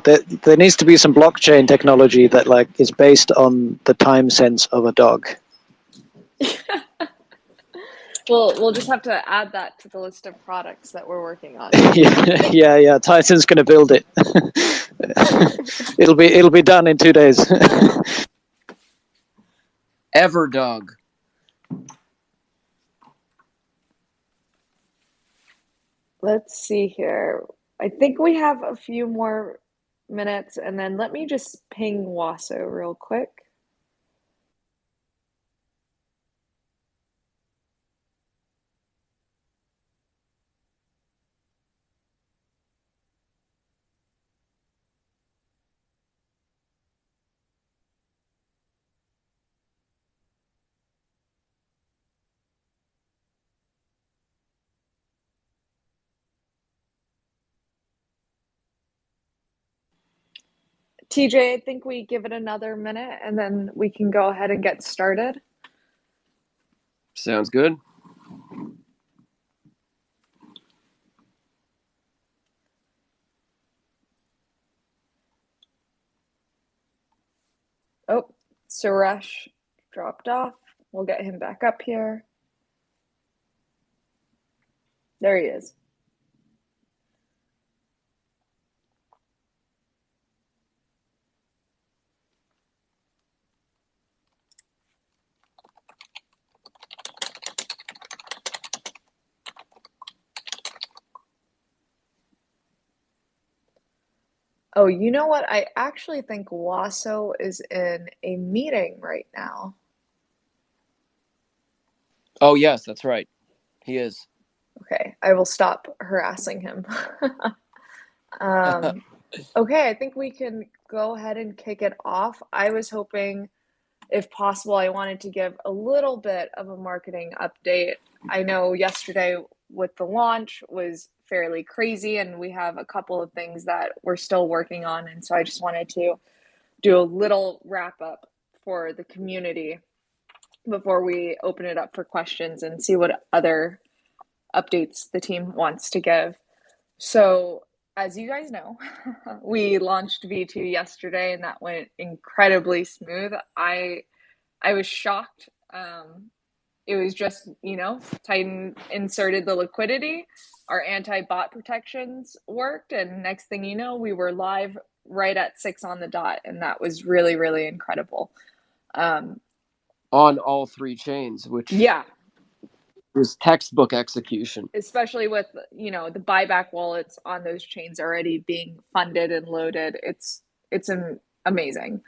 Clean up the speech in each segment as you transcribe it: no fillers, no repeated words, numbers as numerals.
there needs to be some blockchain technology that like is based on the time sense of a dog. We'll just have to add that to the list of products that we're working on. yeah. Titan's going to build it. It'll be done in 2 days. EverDog. Let's see here. I think we have a few more minutes, and then let me just ping Waso real quick. TJ, I think we give it another minute and then we can go ahead and get started. Sounds good. Oh, Suresh dropped off. We'll get him back up here. There he is. Oh, you know what? I actually think Waso is in a meeting right now. Oh, yes, that's right. He is. Okay, I will stop harassing him. Okay, I think we can go ahead and kick it off. I was hoping, if possible, I wanted to give a little bit of a marketing update. I know yesterday with the launch was fairly crazy, and we have a couple of things that we're still working on. And so I just wanted to do a little wrap up for the community before we open it up for questions and see what other updates the team wants to give. So, as you guys know, we launched V2 yesterday, and that went incredibly smooth. I was shocked. It was just, Titan inserted the liquidity, our anti-bot protections worked, and next thing you know, we were live right at 6 on the dot, and that was really, really incredible. On all 3 chains, which was textbook execution. Especially with, the buyback wallets on those chains already being funded and loaded. It's amazing.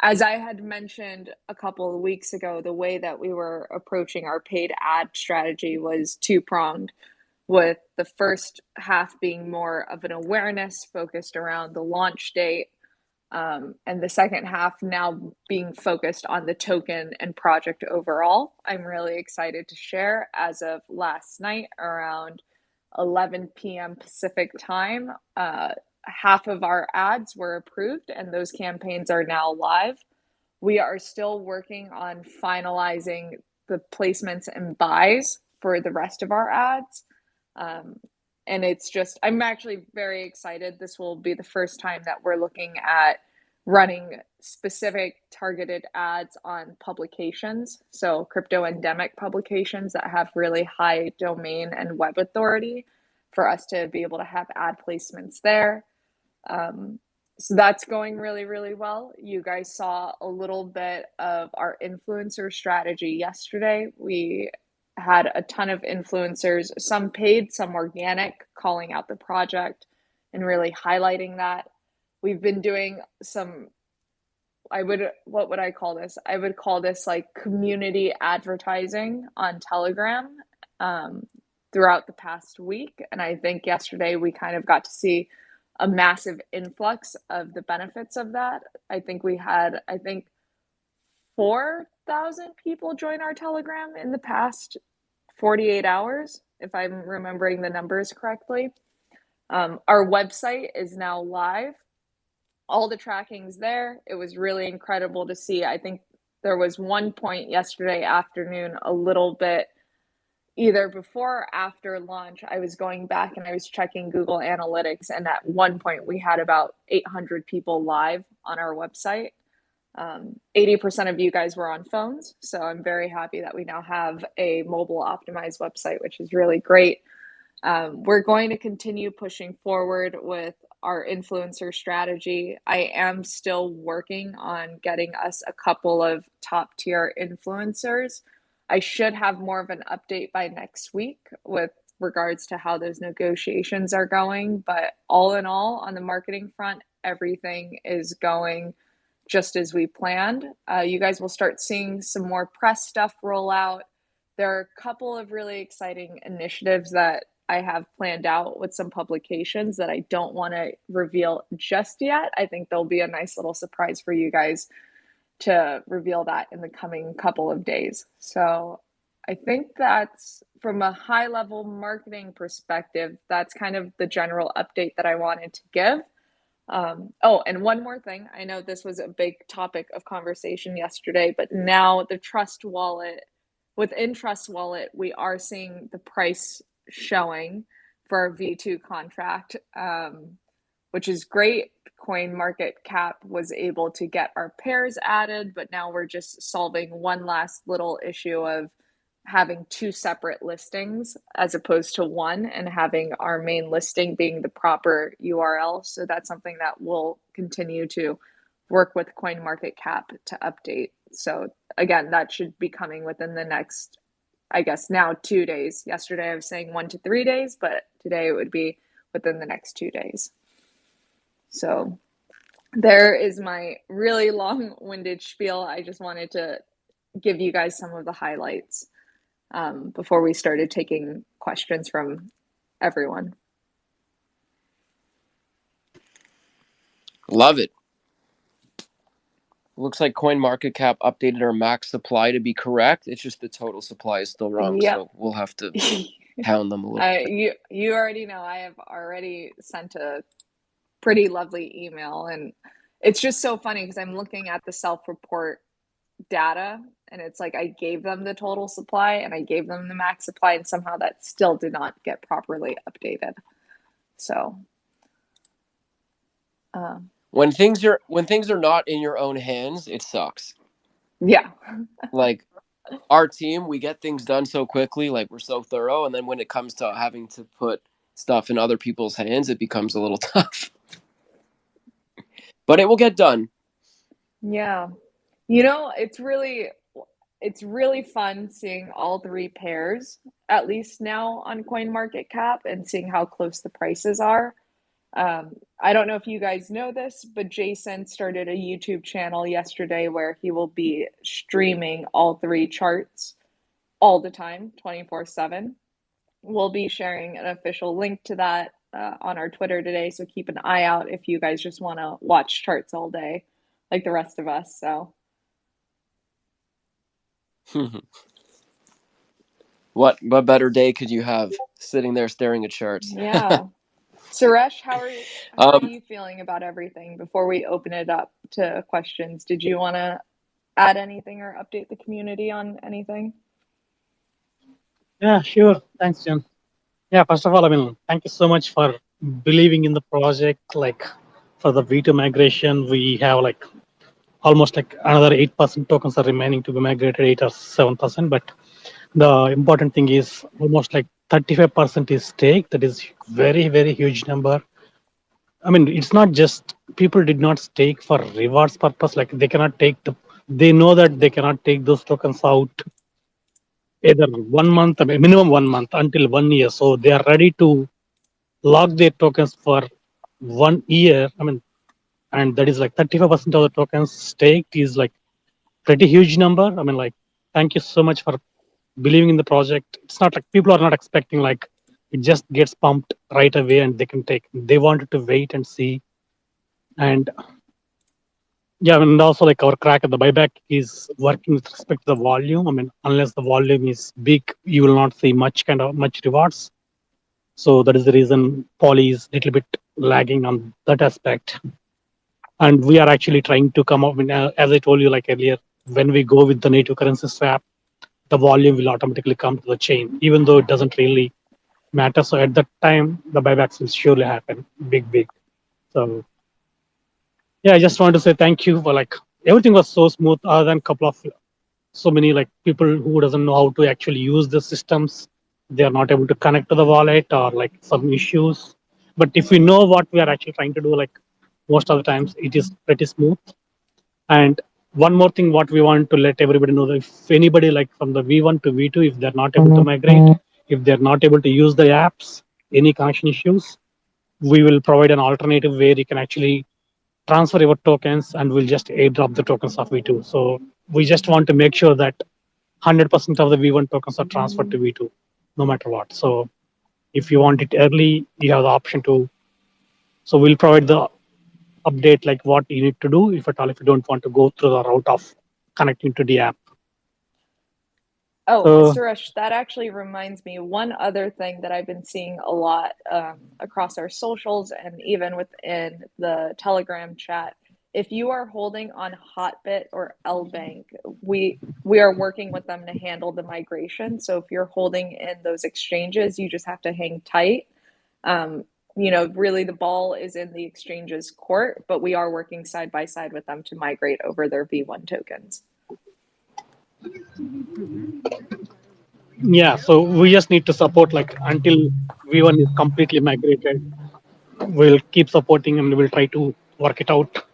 As I had mentioned a couple of weeks ago, the way that we were approaching our paid ad strategy was 2-pronged, with the first half being more of an awareness focused around the launch date, and the second half now being focused on the token and project overall. I'm really excited to share, as of last night around 11 p.m. Pacific time, half of our ads were approved and those campaigns are now live. We are still working on finalizing the placements and buys for the rest of our ads. And I'm actually very excited. This will be the first time that we're looking at running specific targeted ads on publications. So crypto endemic publications that have really high domain and web authority, for us to be able to have ad placements there. So that's going really, really well. You guys saw a little bit of our influencer strategy yesterday. We had a ton of influencers, some paid, some organic, calling out the project and really highlighting that. We've been doing some, what would I call this? I would call this like community advertising on Telegram throughout the past week. And I think yesterday we kind of got to see a massive influx of the benefits of that. I think we had, 4,000 people join our Telegram in the past 48 hours, if I'm remembering the numbers correctly. Our website is now live. All the tracking's there. It was really incredible to see. I think there was one point yesterday afternoon, a little bit, either before or after launch, I was going back and I was checking Google Analytics, and at one point we had about 800 people live on our website. 80% of you guys were on phones, so I'm very happy that we now have a mobile optimized website, which is really great. We're going to continue pushing forward with our influencer strategy. I am still working on getting us a couple of top tier influencers. I should have more of an update by next week with regards to how those negotiations are going. But all in all, on the marketing front, everything is going just as we planned. You guys will start seeing some more press stuff roll out. There are a couple of really exciting initiatives that I have planned out with some publications that I don't want to reveal just yet. I think there'll be a nice little surprise for you guys to reveal that in the coming couple of days. So I think that's, from a high level marketing perspective, that's kind of the general update that I wanted to give. Oh, and one more thing. I know this was a big topic of conversation yesterday, but now the Trust Wallet, within Trust Wallet, we are seeing the price showing for our V2 contract, which is great. CoinMarketCap was able to get our pairs added, but now we're just solving one last little issue of having two separate listings as opposed to one, and having our main listing being the proper URL. So that's something that we'll continue to work with CoinMarketCap to update. So again, that should be coming within the next, I guess now 2 days. Yesterday I was saying 1 to 3 days, but today it would be within the next 2 days. So there is my really long-winded spiel. I just wanted to give you guys some of the highlights before we started taking questions from everyone. Love it. Looks like CoinMarketCap updated our max supply to be correct. It's just the total supply is still wrong, Yep. so we'll have to pound them a little bit. You already know I have already sent a pretty lovely email, and it's just so funny because I'm looking at the self-report data, and it's like I gave them the total supply and I gave them the max supply, and somehow that still did not get properly updated. So when things are not in your own hands, it sucks. Yeah. Like our team, we get things done so quickly, like we're so thorough, and then when it comes to having to put stuff in other people's hands, it becomes a little tough. But it will get done. Yeah. You know, it's really fun seeing all three pairs, at least now on CoinMarketCap, and seeing how close the prices are. I don't know if you guys know this, but Jason started a YouTube channel yesterday where he will be streaming all three charts all the time, 24/7. We'll be sharing an official link to that on our Twitter today, so keep an eye out if you guys just want to watch charts all day like the rest of us. So What better day could you have sitting there staring at charts? Yeah. Suresh, how are you feeling about everything before we open it up to questions? Did you want to add anything or update the community on anything? Yeah, sure. Thanks, Jen. Yeah, first of all, I mean, thank you so much for believing in the project. Like for the V2 migration, we have like almost like another 8% tokens are remaining to be migrated, 8 or 7%. But the important thing is almost like 35% is stake. That is very, very huge number. I mean, it's not just people did not stake for rewards purpose. Like they cannot take they know that they cannot take those tokens out either 1 month, I mean, minimum 1 month until 1 year. So they are ready to lock their tokens for 1 year. I mean, and that is like 35% of the tokens staked is like pretty huge number. I mean, like, thank you so much for believing in the project. It's not like people are not expecting like it just gets pumped right away and they can take. They wanted to wait and see. And yeah, and also like our crack at the buyback is working with respect to the volume. I mean, unless the volume is big, you will not see much rewards. So that is the reason Poly is a little bit lagging on that aspect. And we are actually trying to come up with, as I told you like earlier, when we go with the native currency swap, the volume will automatically come to the chain, even though it doesn't really matter. So at that time, the buybacks will surely happen, big. So yeah, I just want to say thank you for like everything was so smooth, other than a couple of so many like people who doesn't know how to actually use the systems. They are not able to connect to the wallet or like some issues. But if we know what we are actually trying to do, like most of the times it is pretty smooth. And one more thing, what we want to let everybody know that if anybody like from the V1 to V2, if they're not able to migrate, if they're not able to use the apps, any connection issues, we will provide an alternative where you can actually transfer your tokens and we'll just airdrop the tokens of V2. So we just want to make sure that 100% of the V1 tokens are transferred to V2, no matter what. So if you want it early, you have the option to. So we'll provide the update like what you need to do if at all if you don't want to go through the route of connecting to the app. Oh, So, Suresh, that actually reminds me one other thing that I've been seeing a lot across our socials and even within the Telegram chat. If you are holding on Hotbit or LBank, we are working with them to handle the migration. So if you're holding in those exchanges, you just have to hang tight. Really the ball is in the exchange's court, but we are working side by side with them to migrate over their V1 tokens. yeah, so we just need to support like until V1 is completely migrated. We'll keep supporting and we'll try to work it out.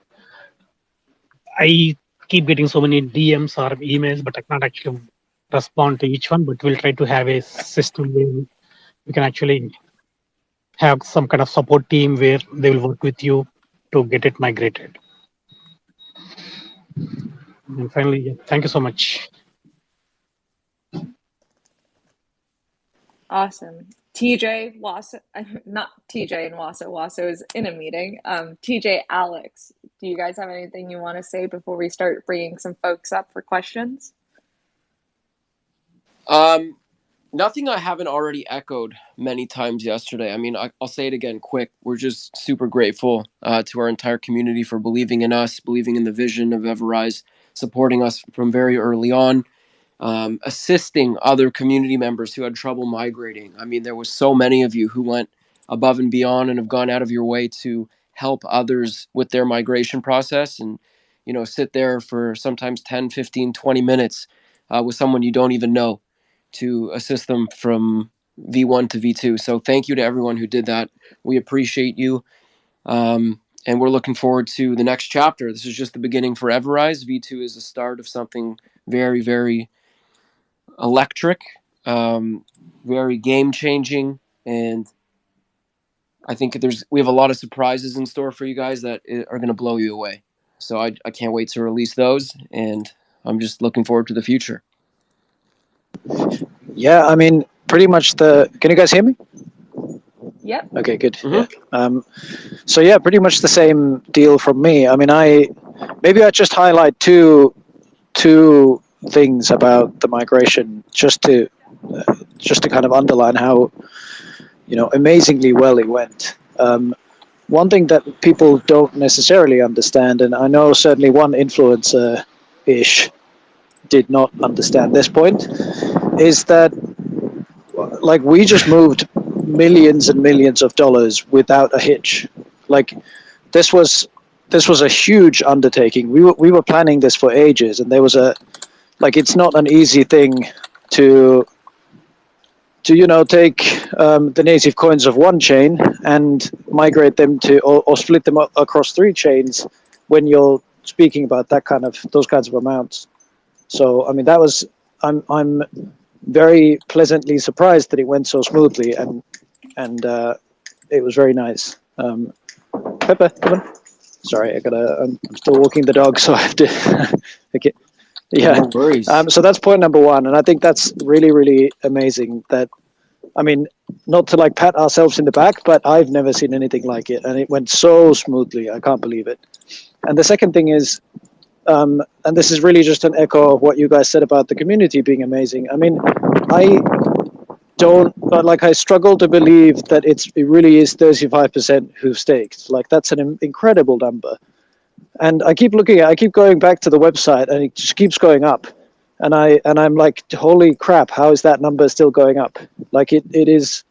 I keep getting so many DMs or emails, but I can't actually respond to each one. But we'll try to have a system where we can actually have some kind of support team where they will work with you to get it migrated. And finally, thank you so much. Awesome. TJ Wasso, not TJ and Wasso. Wasso is in a meeting. TJ, Alex, do you guys have anything you want to say before we start bringing some folks up for questions? Nothing I haven't already echoed many times yesterday. I mean, I'll say it again quick. We're just super grateful to our entire community for believing in us, believing in the vision of EverRise, supporting us from very early on, assisting other community members who had trouble migrating. I mean, there was so many of you who went above and beyond and have gone out of your way to help others with their migration process and, sit there for sometimes 10, 15, 20 minutes with someone you don't even know to assist them from V1 to V2. So thank you to everyone who did that. We appreciate you. And we're looking forward to the next chapter. This is just the beginning for EverRise. V2 is the start of something very, very electric, very game-changing. And I think we have a lot of surprises in store for you guys that are going to blow you away. So I can't wait to release those. And I'm just looking forward to the future. Yeah, I mean, pretty much can you guys hear me? Yep. Okay, good. Mm-hmm. Yeah. So yeah, pretty much the same deal from me. I mean, maybe I just highlight two things about the migration just to kind of underline how amazingly well it went. One thing that people don't necessarily understand, and I know certainly one influencer-ish did not understand this point, is that like we just moved millions and millions of dollars without a hitch. Like this was a huge undertaking. We were planning this for ages, and there was it's not an easy thing to take the native coins of one chain and migrate them to or split them up across 3 chains when you're speaking about those kinds of amounts. So I mean I'm very pleasantly surprised that it went so smoothly and it was very nice. Pepper, come on. Sorry, I'm still walking the dog, so I have to. Okay. Yeah. No worries. So that's point number 1, and I think that's really, really amazing. That, I mean, not to pat ourselves in the back, but I've never seen anything like it, and it went so smoothly. I can't believe it. And the second thing is, and this is really just an echo of what you guys said about the community being amazing. I mean, I struggle to believe that it really is 35% who've staked. That's an incredible number. And I keep going back to the website, and it just keeps going up. and I'm like, holy crap, how is that number still going up? Like it is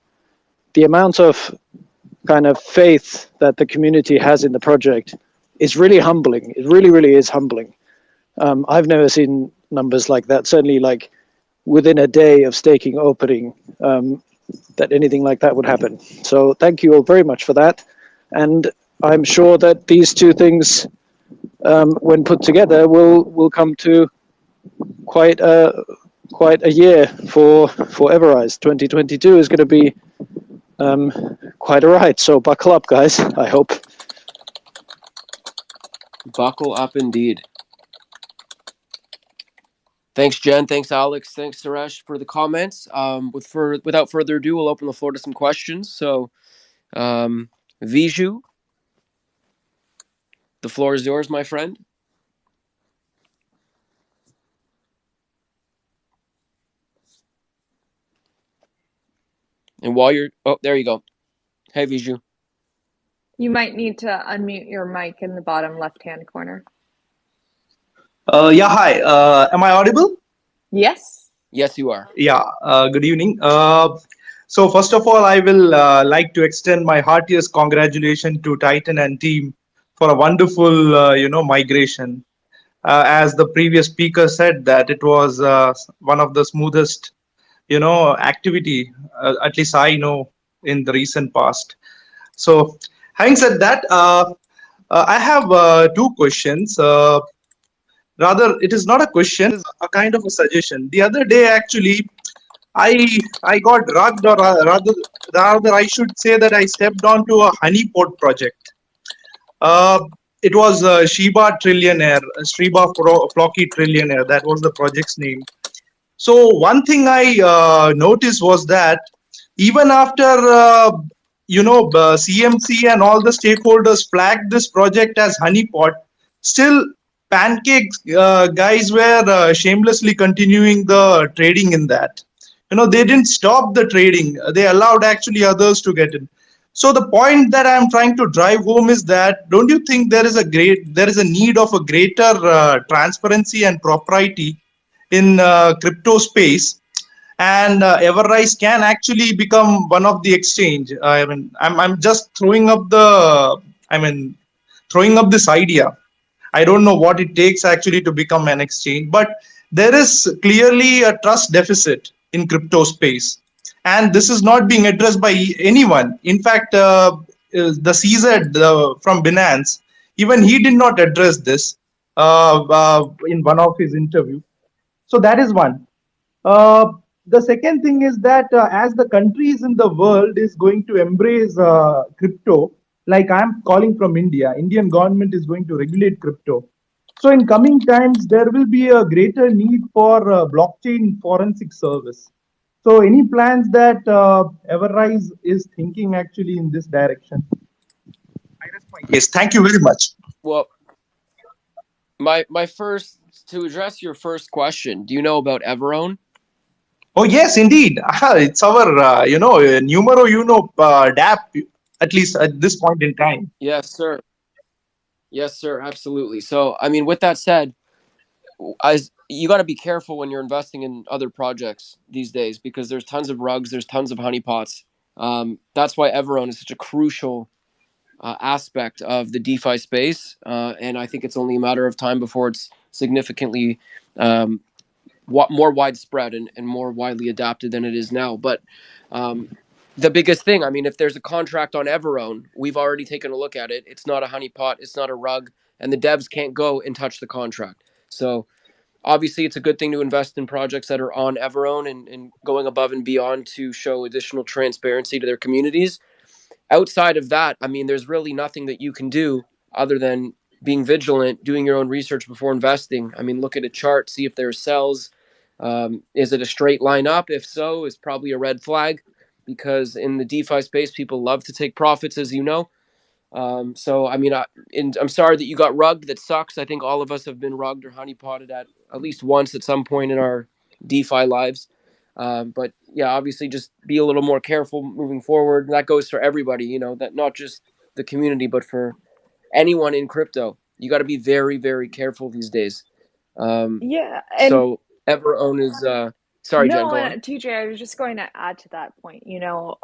the amount of kind of faith that the community has in the project is really humbling. It really, really is humbling. I've never seen numbers like that. Certainly, like within a day of staking opening, that anything like that would happen. So thank you all very much for that. And I'm sure that these two things, when put together, will come to quite a year for EverRise. 2022 is going to be quite a ride. So buckle up, guys. I hope. Buckle up indeed. Thanks, Jen. Thanks, Alex. Thanks, Suresh, for the comments. Without further ado, we'll open the floor to some questions. So, Viju, the floor is yours, my friend. And while you're... Oh, there you go. Hey, Viju. You might need to unmute your mic in the bottom left-hand corner. Yeah, hi. Am I audible? Yes. Yes, you are. Yeah, good evening. So first of all, I will like to extend my heartiest congratulations to Titan and team for a wonderful, migration. As the previous speaker said, that it was one of the smoothest, activity, at least I know in the recent past. So having said that, I have two questions. Rather, it is not a question, it is a kind of a suggestion. The other day, actually, I got rugged, or rather I should say that I stepped onto a honeypot project. It was Shiba Trillionaire, Flocky Trillionaire. That was the project's name. So one thing I noticed was that even after CMC and all the stakeholders flagged this project as honeypot, still Pancakes guys were shamelessly continuing the trading in that. They didn't stop the trading. They allowed actually others to get in. So the point that I'm trying to drive home is that, don't you think there is a need of a greater transparency and propriety in crypto space, and EverRise can actually become one of the exchange. I mean, I'm just throwing up this idea. I don't know what it takes actually to become an exchange, but there is clearly a trust deficit in crypto space, and this is not being addressed by anyone. In fact, the CZ from Binance, even he did not address this in one of his interviews. So that is one. The second thing is that as the countries in the world is going to embrace crypto, like I'm calling from India, Indian government is going to regulate crypto. So in coming times, there will be a greater need for blockchain forensic service. So any plans that EverRise is thinking actually in this direction? Yes, thank you very much. Well, my first, to address your first question, do you know about Everone? Oh yes, indeed. It's our numero uno DApp, at least at this point in time. Yes, sir. Yes, sir. Absolutely. So, I mean, with that said, you got to be careful when you're investing in other projects these days, because there's tons of rugs, there's tons of honeypots. That's why Everone is such a crucial aspect of the DeFi space, and I think it's only a matter of time before it's significantly more widespread and more widely adapted than it is now. But the biggest thing, I mean, if there's a contract on Everone, we've already taken a look at it. It's not a honeypot, it's not a rug, and the devs can't go and touch the contract. So obviously it's a good thing to invest in projects that are on Everone and going above and beyond to show additional transparency to their communities. Outside of that, I mean, there's really nothing that you can do other than being vigilant, doing your own research before investing. I mean, look at a chart, see if there are sells. Is it a straight line up? If so, it's probably a red flag, because in the DeFi space, people love to take profits, as you know. So, I mean, I'm sorry that you got rugged. That sucks. I think all of us have been rugged or honeypotted at least once at some point in our DeFi lives. But yeah, obviously just be a little more careful moving forward. That goes for everybody, that not just the community, but for anyone in crypto. You got to be very, very careful these days. Yeah. And so EverOwn is sorry, Jen, No, go on. TJ, I was just going to add to that point. You know,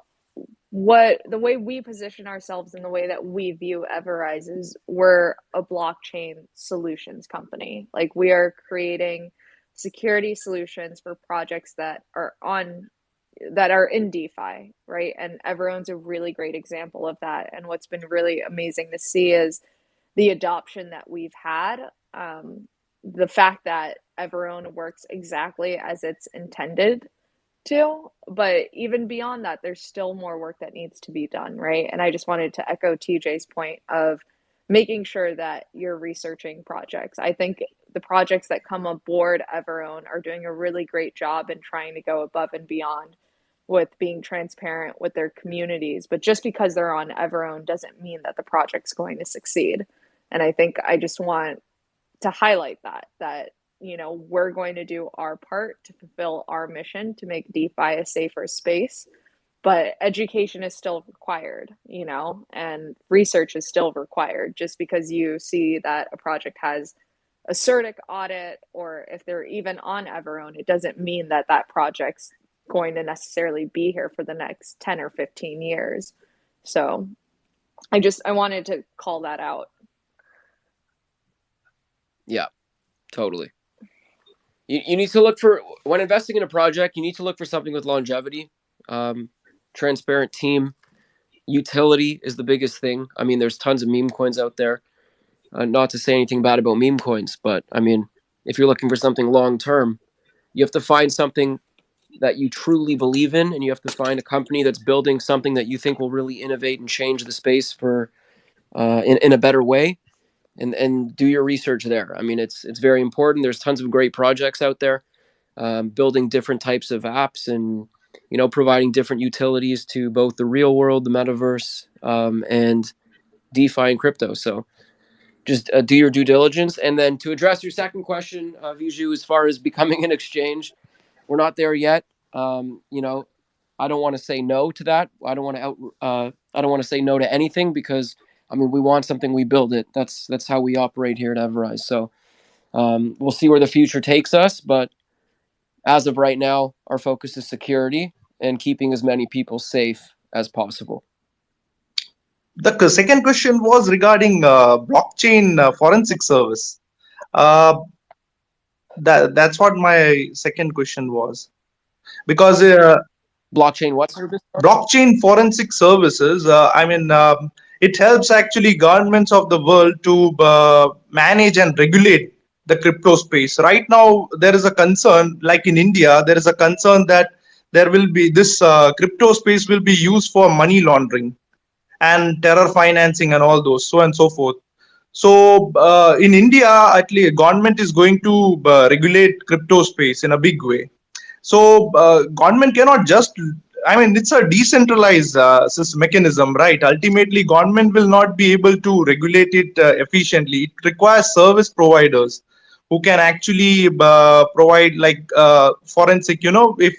what the way we position ourselves and the way that we view EverRise is we're a blockchain solutions company. Like we are creating security solutions for projects that are in DeFi, right? And EverOwn's a really great example of that. And what's been really amazing to see is the adoption that we've had. The fact that EverOwn works exactly as it's intended to, but even beyond that, there's still more work that needs to be done, right? And I just wanted to echo TJ's point of making sure that you're researching projects. I think the projects that come aboard EverOwn are doing a really great job in trying to go above and beyond with being transparent with their communities. But just because they're on EverOwn doesn't mean that the project's going to succeed. And I think I just want to highlight that you know, we're going to do our part to fulfill our mission to make DeFi a safer space, but education is still required, you know, and research is still required. Just because you see that a project has a Surtick audit, or if they're even on EverOwn, it doesn't mean that that project's going to necessarily be here for the next 10 or 15 years. So I wanted to call that out. Yeah, totally. You need to look for, when investing in a project, you need to look for something with longevity, transparent team, utility is the biggest thing. I mean, there's tons of meme coins out there. Not to say anything bad about meme coins, but I mean, if you're looking for something long-term, you have to find something that you truly believe in, and you have to find a company that's building something that you think will really innovate and change the space for in a better way. And do your research there. I mean, it's very important. There's tons of great projects out there, building different types of apps, and you know, providing different utilities to both the real world, the metaverse, and DeFi and crypto. So just do your due diligence. And then to address your second question, Viju, as far as becoming an exchange, we're not there yet. You know, I don't want to say no to that. I don't want to say no to anything, because I mean, we want something, we build it. That's how we operate here at EverRise. So we'll see where the future takes us. But as of right now, our focus is security and keeping as many people safe as possible. The second question was regarding blockchain forensic service. That's what my second question was. Because Blockchain what service? blockchain forensic services, it helps actually governments of the world to manage and regulate the crypto space. Right now, there is a concern, like in India, there is a concern that there will be this crypto space will be used for money laundering and terror financing and all those, so and so forth. So in India, at least government is going to regulate crypto space in a big way. So government cannot just, I mean, it's a decentralized mechanism, right? Ultimately, government will not be able to regulate it efficiently. It requires service providers who can actually provide like forensic, you know, if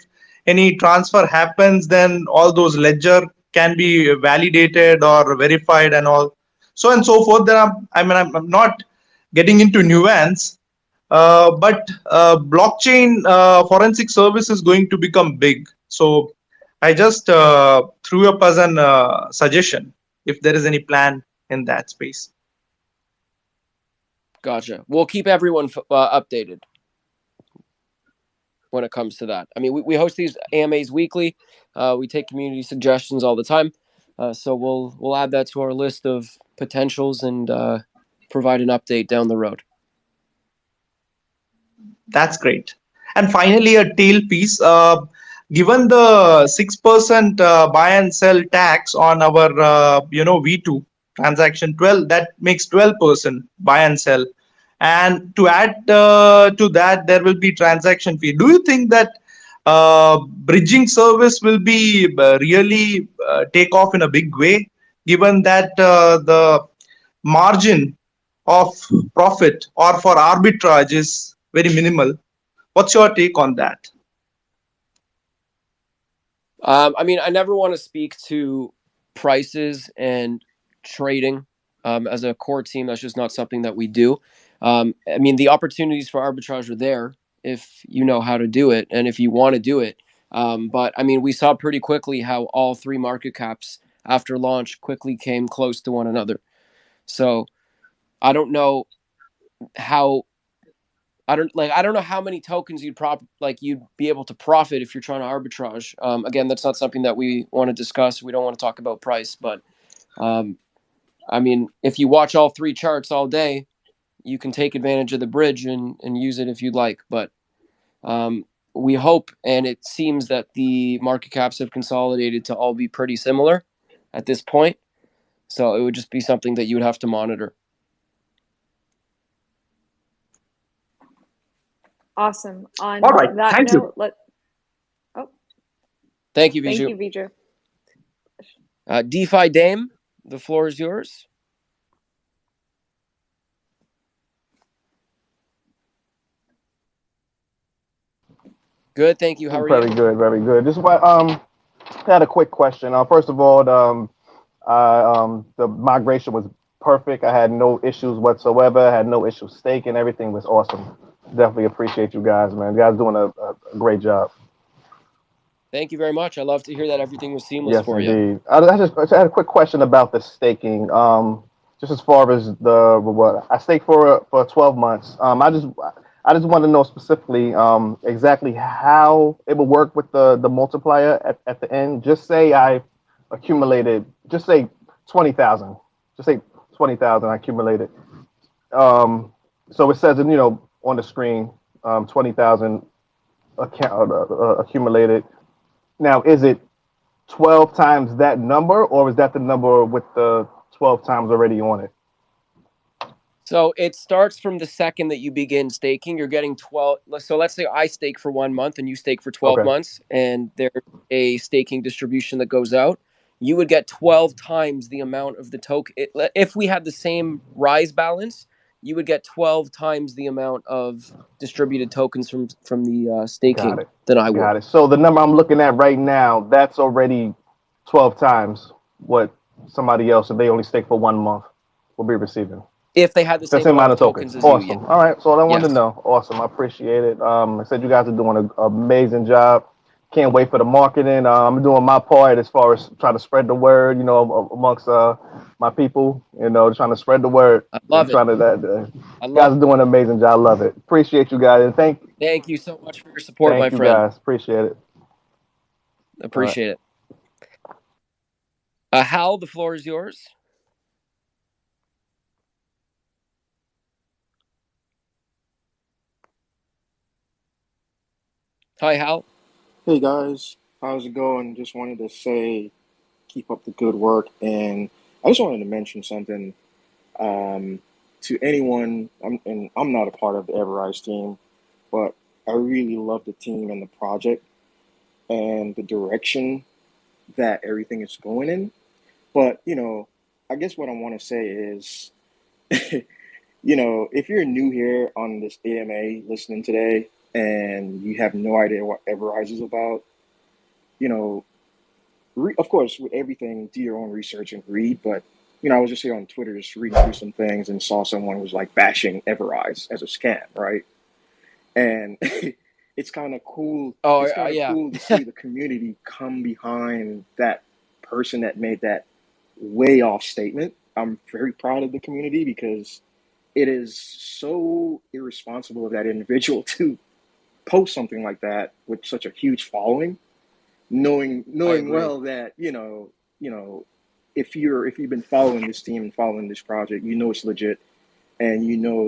any transfer happens, then all those ledger can be validated or verified and all, so and so forth. There are, I'm not getting into nuance, but blockchain forensic service is going to become big. So I just threw up as an suggestion if there is any plan in that space. Gotcha. We'll keep everyone updated when it comes to that. I mean, we host these AMAs weekly. We take community suggestions all the time. So we'll add that to our list of potentials and provide an update down the road. That's great. And finally, a tail piece. Given the 6% buy and sell tax on our V2 transaction 12, that makes 12% buy and sell. And to add to that, there will be transaction fee. Do you think that bridging service will be really take off in a big way, given that the margin of profit or for arbitrage is very minimal? What's your take on that? I mean, I never want to speak to prices and trading as a core team. That's just not something that we do. I mean, the opportunities for arbitrage are there. if you know how to do it and if you want to do it. But I mean, we saw pretty quickly how all three market caps after launch quickly came close to one another. So I don't know how I don't know how many tokens you'd be able to profit if you're trying to arbitrage. Again, that's not something that we want to discuss. We don't want to talk about price, but I mean, if you watch all three charts all day, you can take advantage of the bridge and use it if you'd like. But we hope, and it seems that the market caps have consolidated to all be pretty similar at this point. So it would just be something that you would have to monitor. Awesome. On All right. that Thank note, Thank you, thank Viju. you, Viju. DeFi Dame, the floor is yours. Good, thank you. How are Very you? good, very good. Just I had a quick question. First of all, the migration was perfect. I had no issues whatsoever. I had no issues staking. Everything was awesome. Definitely appreciate you guys, man. You guys doing a great job. Thank you very much. I love to hear that everything was seamless Yes, for you. indeed. I just had a quick question about the staking. Just as far as what I staked for 12 months. I just want to know specifically exactly how it would work with the multiplier at the end. Just say I accumulated, just say 20,000. Just say 20,000 I accumulated. So it says, on the screen, 20,000 accumulated. Now, is it 12 times that number, or is that the number with the 12 times already on it? So it starts from the second that you begin staking. You're getting 12. So let's say I stake for 1 month and you stake for 12 Okay. months, and there's a staking distribution that goes out. You would get 12 times the amount of the token. If we had the same Rise balance, you would get 12 times the amount of distributed tokens from the staking than I would. Got it. So the number I'm looking at right now, that's already 12 times what somebody else, if they only stake for 1 month, will be receiving. If they had the same amount of tokens as awesome. you. Yeah. All right. So I wanted Yes. to know. Awesome. I appreciate it. I said you guys are doing an amazing job. Can't wait for the marketing. I'm doing my part as far as trying to spread the word, amongst my people, trying to spread the word. I love it. You guys are doing an amazing job. I love it. Appreciate you guys. And thank you so much for your support, my friend. Thank you guys. Appreciate it. Appreciate it. Hal, the floor is yours. Hi, Hal. Hey guys, how's it going? Just wanted to say, keep up the good work, and I just wanted to mention something to anyone. I'm not a part of the EverRise team, but I really love the team and the project and the direction that everything is going in. But I guess what I want to say is, if you're new here on this AMA listening today and you have no idea what EverRise is about, of course, with everything, do your own research and read. But I was just here on Twitter, just reading through some things, and saw someone was like bashing EverRise as a scam, right? And it's kind of cool. It's kind of cool to see the community come behind that person that made that way off statement. I'm very proud of the community because it is so irresponsible of that individual to post something like that with such a huge following, knowing well that if you've been following this team and following this project, it's legit, and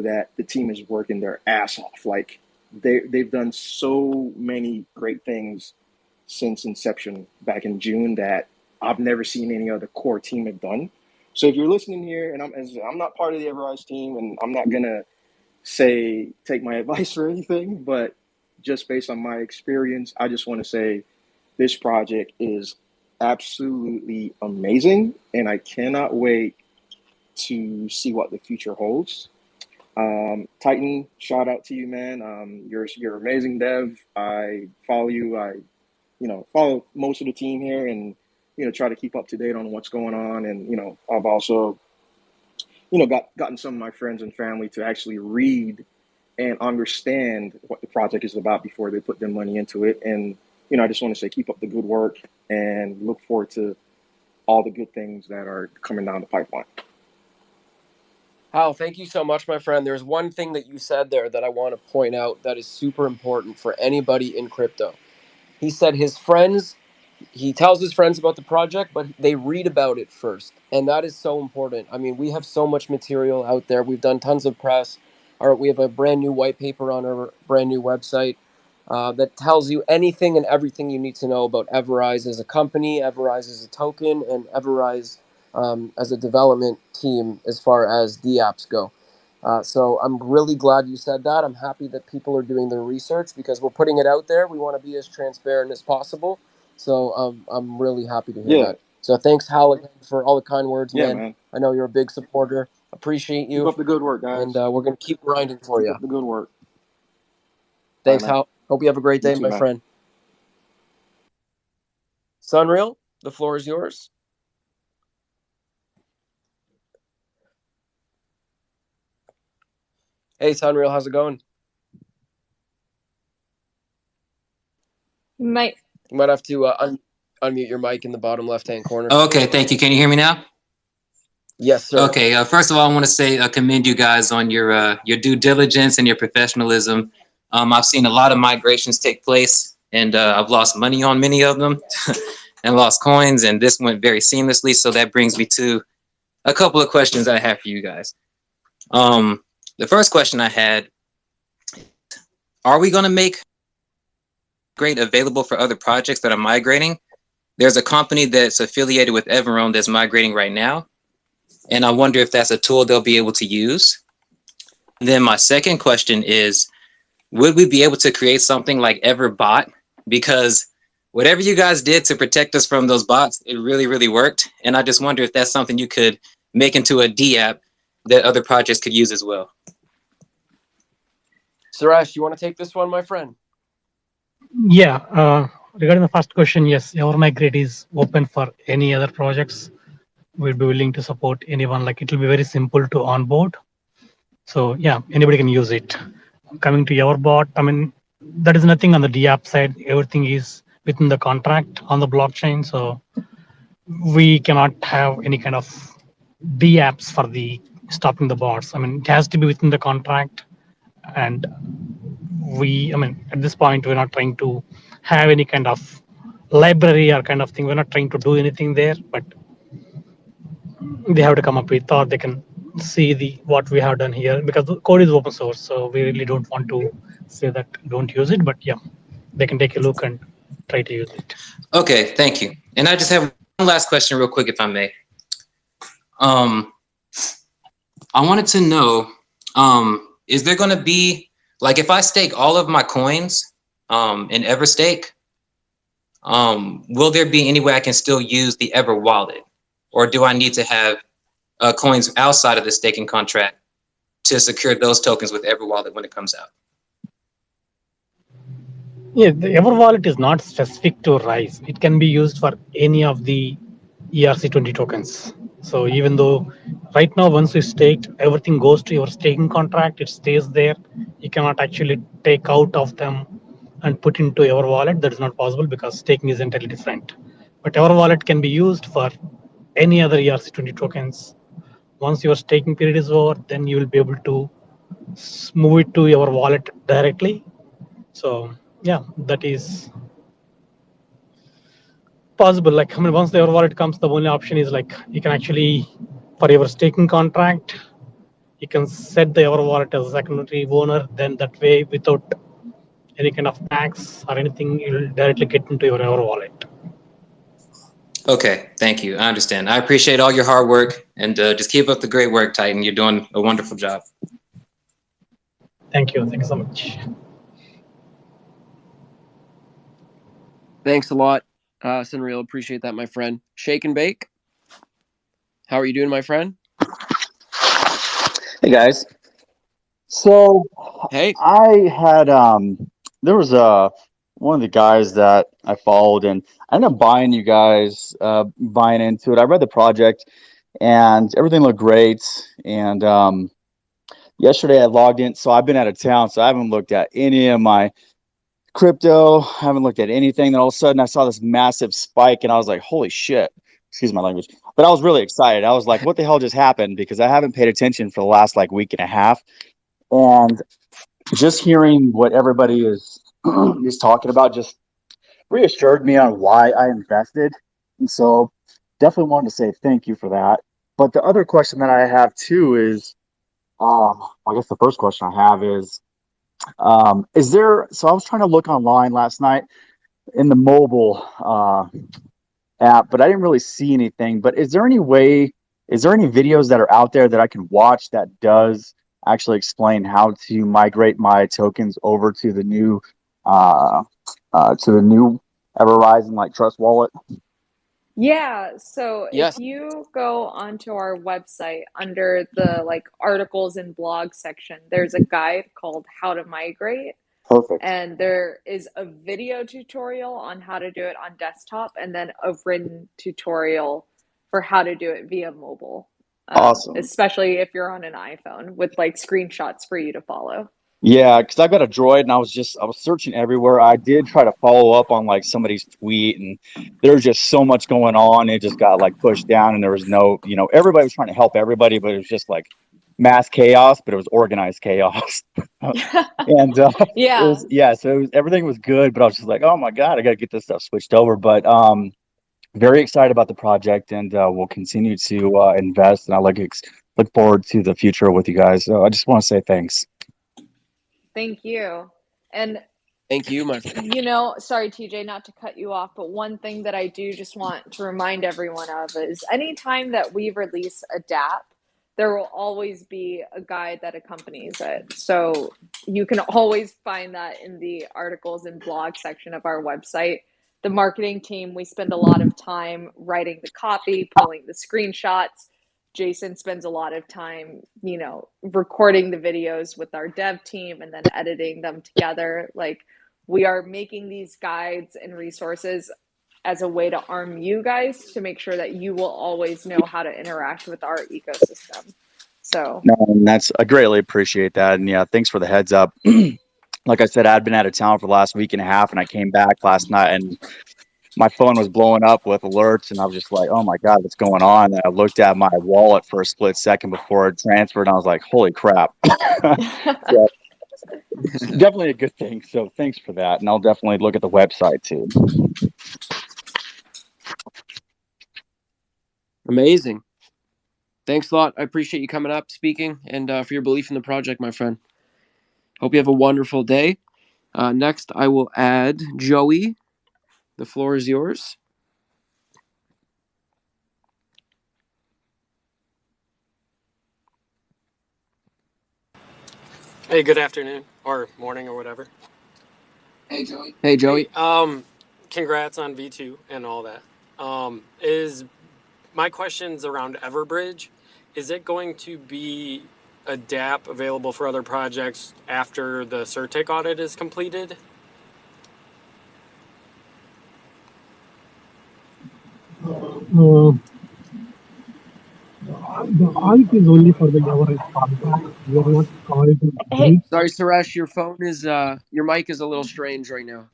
that the team is working their ass off. Like they've done so many great things since inception back in June that I've never seen any other core team have done. So if you're listening here, and I'm not part of the EverRise team, and I'm not gonna take my advice or anything, but just based on my experience, I just want to say this project is absolutely amazing, and I cannot wait to see what the future holds. Titan, shout out to you, man. You're amazing dev. I follow you. I follow most of the team here, and try to keep up to date on what's going on. And I've also gotten some of my friends and family to actually read and understand what the project is about before they put their money into it. And, you know, I just want to say keep up the good work and look forward to all the good things that are coming down the pipeline. Hal, thank you so much, my friend. There's one thing that you said there that I want to point out that is super important for anybody in crypto. He said he tells his friends about the project, but they read about it first. And that is so important. I mean, we have so much material out there. We've done tons of press. We have a brand new white paper on our brand new website that tells you anything and everything you need to know about EverRise as a company, EverRise as a token, and EverRise as a development team as far as the apps go. So I'm really glad you said that. I'm happy that people are doing their research because we're putting it out there. We want to be as transparent as possible. So I'm really happy to hear that. So thanks, Hal, again, for all the kind words, man. I know you're a big supporter. Appreciate you. Keep up the good work, guys. And we're going to keep grinding for you. Keep up the good work. Thanks, Hal. Hope you have a great day, my friend. Sunreal, the floor is yours. Hey, Sunreal, how's it going? You might have to unmute your mic in the bottom left-hand corner. Okay, thank you. Can you hear me now? Yes, sir. Okay, first of all, I want to say commend you guys on your due diligence and your professionalism. I've seen a lot of migrations take place, and I've lost money on many of them and lost coins, and this went very seamlessly. So that brings me to a couple of questions I have for you guys. The first question I had, are we going to make Migrate available for other projects that are migrating? There's a company that's affiliated with Everrome that's migrating right now, and I wonder if that's a tool they'll be able to use. And then my second question is, would we be able to create something like EverBot? Because whatever you guys did to protect us from those bots, it really, really worked. And I just wonder if that's something you could make into a D app that other projects could use as well. Suresh, you want to take this one, my friend? Yeah, regarding the first question, yes, EverMigrate is open for any other projects. We'll be willing to support anyone. Like, it will be very simple to onboard. So yeah, anybody can use it. Coming to EverBot, I mean, that is nothing on the D app side. Everything is within the contract on the blockchain. So we cannot have any kind of D apps for the stopping the bots. I mean, it has to be within the contract. And at this point, we're not trying to have any kind of library or kind of thing. We're not trying to do anything there, but they have to come up with, or they can see what we have done here, because the code is open source. So we really don't want to say that don't use it, but yeah, they can take a look and try to use it. Okay, thank you. And I just have one last question real quick, if I may. I wanted to know, is there going to be, like, if I stake all of my coins in EverStake, will there be any way I can still use the Ever wallet? Or do I need to have coins outside of the staking contract to secure those tokens with Ever wallet when it comes out? Yeah, the Ever wallet is not specific to Rise. It can be used for any of the ERC20 tokens. So even though right now, once you staked, everything goes to your staking contract, it stays there. You cannot actually take out of them and put into Ever wallet. That is not possible because staking is entirely different. But Ever wallet can be used for any other ERC20 tokens. Once your staking period is over, then you will be able to move it to your wallet directly. So yeah, that is possible. Like, once the Ever wallet comes, the only option is, like, you can actually, for your staking contract, you can set the Ever wallet as a secondary owner. Then that way, without any kind of tax or anything, you'll directly get into your Ever wallet. Okay, thank you. I understand. I appreciate all your hard work, and just keep up the great work, Titan. You're doing a wonderful job. Thank you. Thank you so much. Thanks a lot, Sunreal. Appreciate that, my friend. Shake and Bake, how are you doing, my friend? Hey, guys. So, hey, I had there was one of the guys that I followed, and I ended up buying you guys, buying into it. I read the project, and everything looked great, and yesterday I logged in. So I've been out of town, so I haven't looked at any of my crypto. I haven't looked at anything. Then all of a sudden I saw this massive spike and I was like, holy shit. Excuse my language. But I was really excited. I was like, what the hell just happened? Because I haven't paid attention for the last like week and a half. And just hearing what everybody is talking about just reassured me on why I invested. And so definitely wanted to say thank you for that. But the other question that I have too is, I guess the first question I have is there, so I was trying to look online last night in the mobile app, but I didn't really see anything. But is there any videos that are out there that I can watch that does actually explain how to migrate my tokens over to the new EverRise and like Trust Wallet? Yeah, so Yes. if you go onto our website under the like articles and blog section, there's a guide called How to Migrate. Perfect. And there is a video tutorial on how to do it on desktop, and then a written tutorial for how to do it via mobile. Awesome. Especially if you're on an iPhone with like screenshots for you to follow. Yeah, because I've got a Droid and I was searching everywhere. I did try to follow up on like somebody's tweet and there's just so much going on. It just got like pushed down and there was no, everybody was trying to help everybody, but it was just like mass chaos, but it was organized chaos. And Yeah. so everything was good, but I was just like, oh my God, I got to get this stuff switched over. But very excited about the project and we'll continue to invest. And I look forward to the future with you guys. So I just want to say thanks. Thank you. And Thank you, my friend. Sorry, TJ, not to cut you off, but one thing that I do just want to remind everyone of is anytime that we release a DApp, there will always be a guide that accompanies it. So you can always find that in the articles and blog section of our website. The marketing team, we spend a lot of time writing the copy, pulling the screenshots. Jason spends a lot of time, recording the videos with our dev team and then editing them together. Like, we are making these guides and resources as a way to arm you guys to make sure that you will always know how to interact with our ecosystem. So no, and I greatly appreciate that. And yeah, thanks for the heads up. Like I said, I'd been out of town for the last week and a half and I came back last night and my phone was blowing up with alerts and I was just like, oh my God, what's going on? And I looked at my wallet for a split second before it transferred and I was like, holy crap. So, definitely a good thing. So thanks for that. And I'll definitely look at the website too. Amazing. Thanks a lot. I appreciate you coming up, speaking, and for your belief in the project, my friend. Hope you have a wonderful day. Next, I will add Joey. The floor is yours. Hey, good afternoon or morning or whatever. Hey, Joey. Hey, Joey. Hey, congrats on V2 and all that. Is my questions around Everbridge? Is it going to be a DApp available for other projects after the Surtick audit is completed? The audit is only for the EverRise contract. We are not auditing. Hey, sorry, Suresh, your phone is your mic is a little strange right now.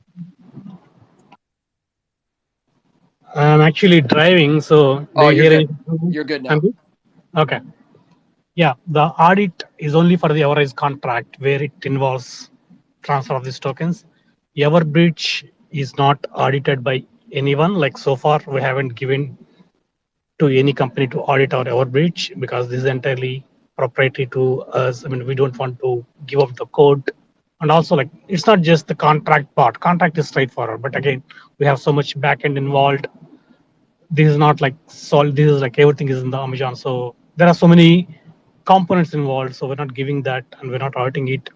I'm actually driving, so you're good. You're good now. Okay. Yeah, the audit is only for the EverRise contract where it involves transfer of these tokens. EverBridge is not audited by anyone. Like so far, we haven't given to any company to audit our EverBridge because this is entirely proprietary to us. I mean, we don't want to give up the code. And also, like, it's not just the contract part. Contract is straightforward, but again, we have so much backend involved. This is not like solid. This is like everything is in the Amazon. So there are so many components involved. So we're not giving that, and we're not auditing it.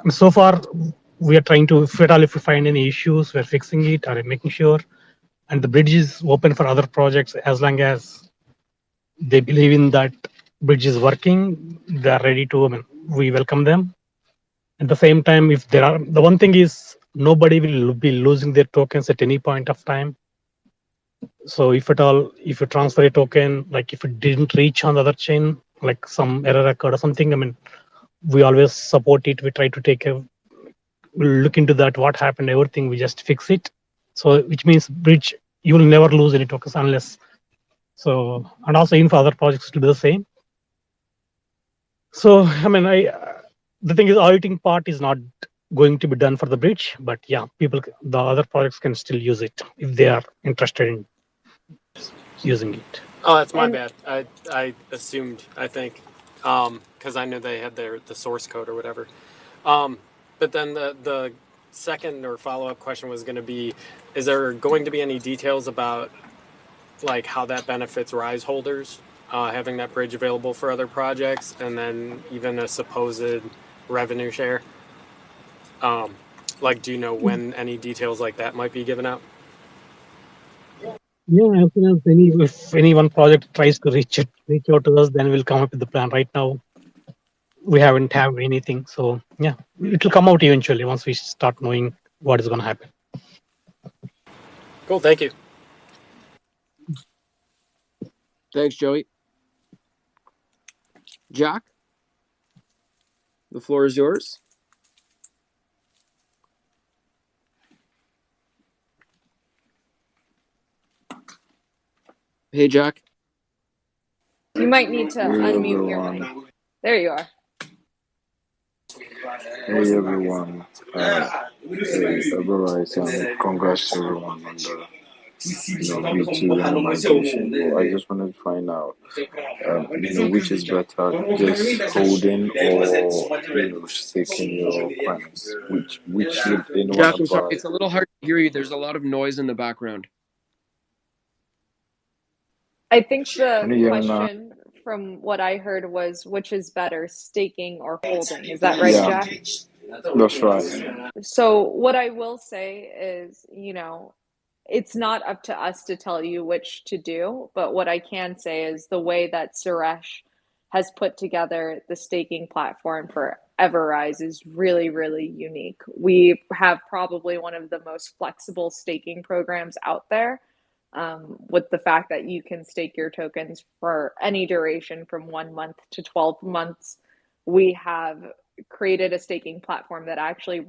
So far we are trying to, if we find any issues, we're fixing it or making sure. And the bridge is open for other projects as long as they believe in that bridge is working. They are ready to. I mean, we welcome them. At the same time, if there are, the one thing is nobody will be losing their tokens at any point of time. So if at all, if you transfer a token, like if it didn't reach on the other chain, like some error occurred or something, I mean, we always support it. We try to look into that, what happened, everything. We just fix it. So which means bridge, you will never lose any tokens unless. So, and also in for other projects to do the same. So I mean, the thing is, auditing part is not going to be done for the bridge, but yeah, the other projects can still use it if they are interested in using it. Oh, that's my And bad. I assumed, I think, because I knew they had the source code or whatever. But then the second or follow-up question was going to be, is there going to be any details about like how that benefits Rise holders, having that bridge available for other projects, and then even a supposed revenue share? Like, do you know when any details like that might be given out? Yeah, as soon as if any one project tries to reach out to us, then we'll come up with the plan. Right now, we haven't have anything, so yeah, it will come out eventually once we start knowing what is going to happen. Cool, thank you. Thanks, Joey. Jack, the floor is yours. Hey, Jack. you might need to Hey unmute your mic. everyone. There you are. Hey everyone. EverRise, and congrats to everyone on the V2 and the migration. Well, I just wanted to find out, which is better, just holding or staking your coins. Which would anyone Jack, I'm sorry. advise? It's a little hard to hear you. There's a lot of noise in the background. I think the Can you hear me now? question from what I heard was which is better, staking or holding. Is that right, Jack? That's right. So what I will say is, it's not up to us to tell you which to do, but what I can say is the way that Suresh has put together the staking platform for EverRise is really, really unique. We have probably one of the most flexible staking programs out there, with the fact that you can stake your tokens for any duration from 1 month to 12 months. We have created a staking platform that actually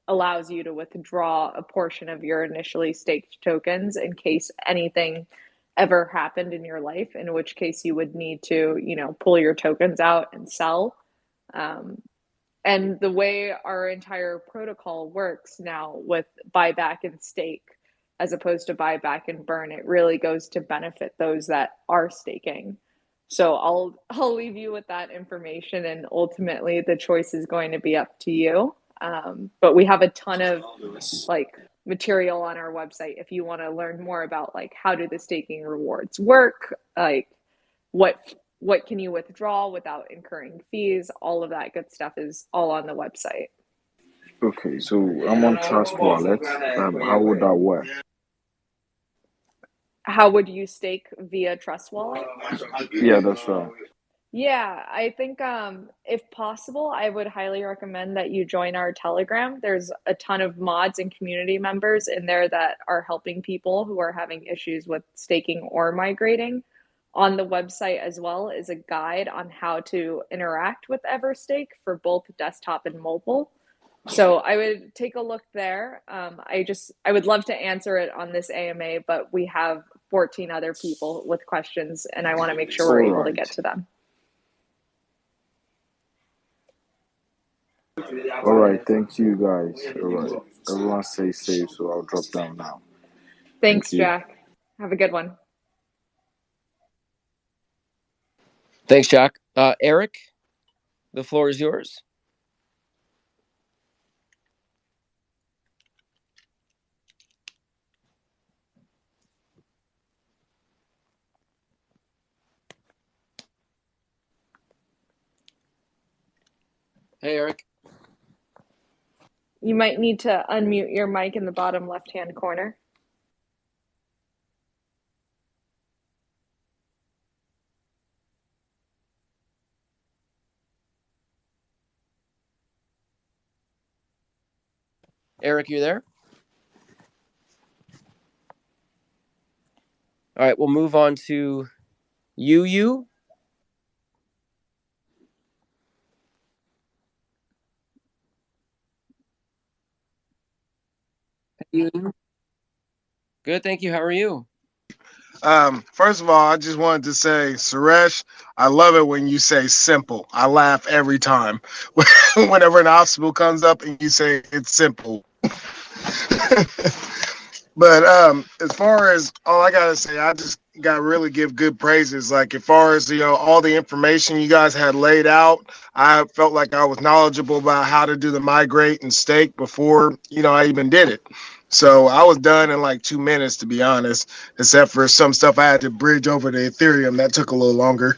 allows you to withdraw a portion of your initially staked tokens in case anything ever happened in your life, in which case you would need to, pull your tokens out and sell. And the way our entire protocol works now with buyback and stake, as opposed to buyback and burn, it really goes to benefit those that are staking. So I'll leave you with that information, and ultimately the choice is going to be up to you. But we have a ton of material on our website if you want to learn more about how do the staking rewards work, what can you withdraw without incurring fees. All of that good stuff is all on the website. Okay, so I'm on Trust Wallet. How would that work? How would you stake via Trust Wallet? Yeah, that's right. Yeah, I think if possible, I would highly recommend that you join our Telegram. There's a ton of mods and community members in there that are helping people who are having issues with staking or migrating. On the website as well is a guide on how to interact with EverStake for both desktop and mobile. So I would take a look there. I would love to answer it on this AMA, but we have 14 other people with questions, and I want to make sure we're able to get to them. All right, thank you guys. All right, everyone stay safe. So I'll drop down now. Thanks, Thank you. Jack. Have a good one. Thanks, Jack. Eric, the floor is yours. Hey, Eric. You might need to unmute your mic in the bottom left-hand corner. Eric, you there? All right, we'll move on to you. you? Good, thank you. How are you? First of all, I just wanted to say, Suresh, I love it when you say simple. I laugh every time. Whenever an obstacle comes up and you say it's simple. But as far as all I gotta say, I just gotta really give good praises. Like as far as all the information you guys had laid out, I felt like I was knowledgeable about how to do the migrate and stake before I even did it. So I was done in like 2 minutes, to be honest, except for some stuff I had to bridge over to Ethereum that took a little longer.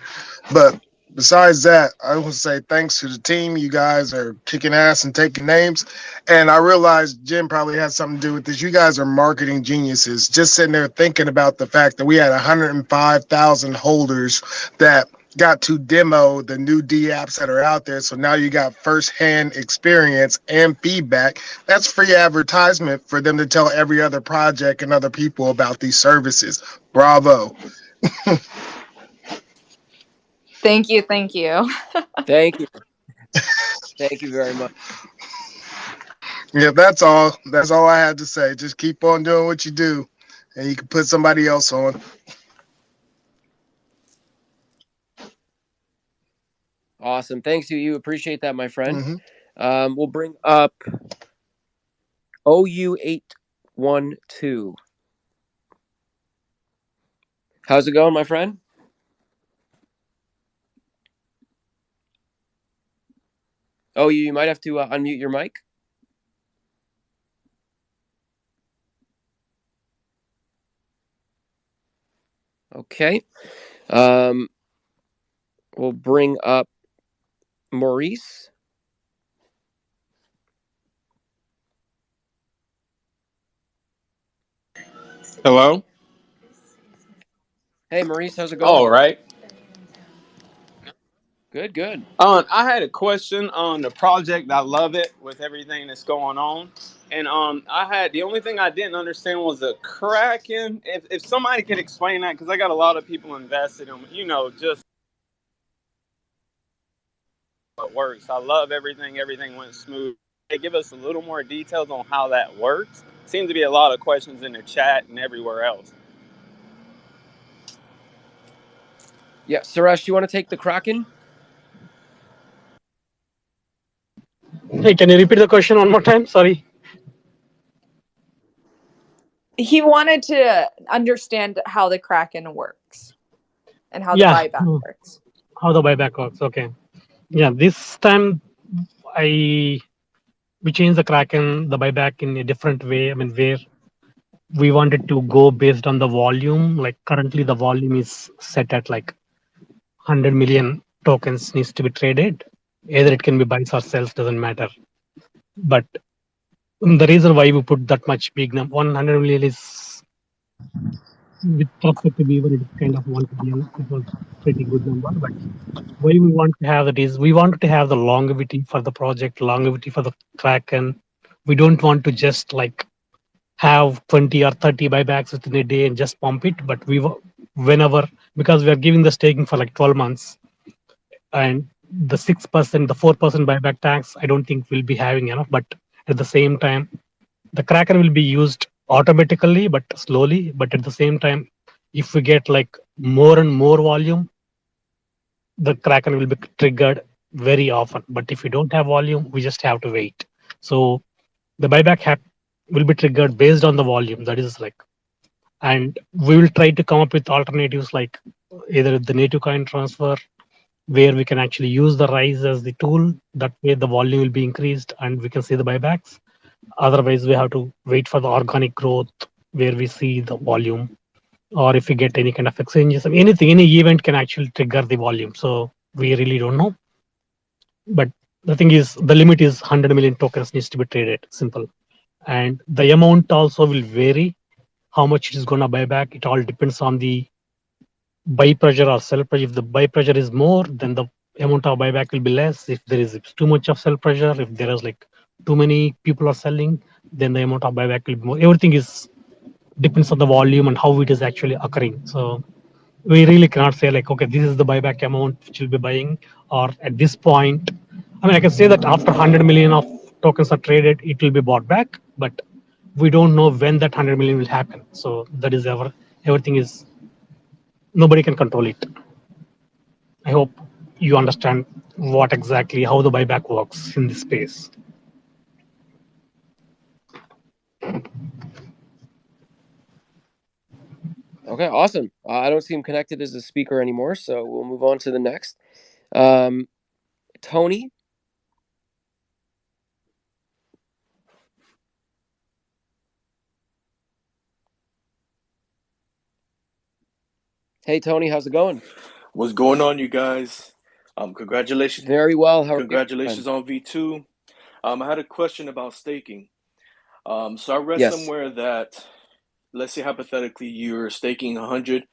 But besides that, I want to say thanks to the team. You guys are kicking ass and taking names. And I realized Jim probably has something to do with this. You guys are marketing geniuses. Just sitting there thinking about the fact that we had 105,000 holders that got to demo the new D apps that are out there. So now you got firsthand experience and feedback. That's free advertisement for them to tell every other project and other people about these services. Bravo. Thank you. Thank you. Thank you. Thank you very much. Yeah, that's all. That's all I had to say. Just keep on doing what you do, and you can put somebody else on. Awesome. Thanks to you. Appreciate that, my friend. Mm-hmm. We'll bring up OU812. How's it going, my friend? Oh, you might have to unmute your mic. Okay. We'll bring up Maurice. Hello? Hey, Maurice, how's it going? All right. Good, good. I had a question on the project. I love it with everything that's going on. And the only thing I didn't understand was the Kraken. If somebody could explain that, because I got a lot of people invested in, just what works. I love everything. Everything went smooth. They give us a little more details on how that works. Seems to be a lot of questions in the chat and everywhere else. Yeah, Suresh, you want to take the Kraken? Hey, can you repeat the question one more time? Sorry. He wanted to understand how the Kraken works and how the buyback works. How the buyback works. Okay. Yeah, this time we changed the Kraken, the buyback in a different way. I mean, where we wanted to go based on the volume. Like currently the volume is set at like 100 million tokens needs to be traded. Either it can be buys or sells, doesn't matter. But the reason why we put that much big number, 100 million is with respect to Beaver, it's kind of 1 billion. It was pretty good number. But why we want to have it is we wanted to have the longevity for the project, longevity for the Kraken. We don't want to just like have 20 or 30 buybacks within a day and just pump it. But whenever, because we are giving the staking for like 12 months and the 6%, the 4% buyback tax, I don't think we'll be having enough. But at the same time, the Kraken will be used automatically, but slowly. But at the same time, if we get like more and more volume, the Kraken will be triggered very often. But if we don't have volume, we just have to wait. So the buyback will be triggered based on the volume. That is like, and we will try to come up with alternatives like either the native coin transfer, where we can actually use the Rise as the tool. That way the volume will be increased and we can see the buybacks. Otherwise, we have to wait for the organic growth where we see the volume. Or if we get any kind of exchanges, anything, any event can actually trigger the volume. So we really don't know. But the thing is, the limit is 100 million tokens needs to be traded. Simple. And the amount also will vary. How much it is going to buy back, it all depends on the buy pressure or sell pressure. If the buy pressure is more, then the amount of buyback will be less. If there is too much of sell pressure, if there is like too many people are selling, then the amount of buyback will be more. Everything is depends on the volume and how it is actually occurring. So we really cannot say like, okay, this is the buyback amount which will be buying, or at this point, I mean, I can say that after 100 million of tokens are traded, it will be bought back. But we don't know when that 100 million will happen. So that is everything is, nobody can control it. I hope you understand what exactly, how the buyback works in this space. Okay, awesome. I don't see him connected as a speaker anymore, so we'll move on to the next. Tony. Hey, Tony, how's it going? What's going on, you guys? Congratulations. Very well. How congratulations are you? on V2. I had a question about staking. So I read Yes. somewhere that, let's say hypothetically, you're staking 100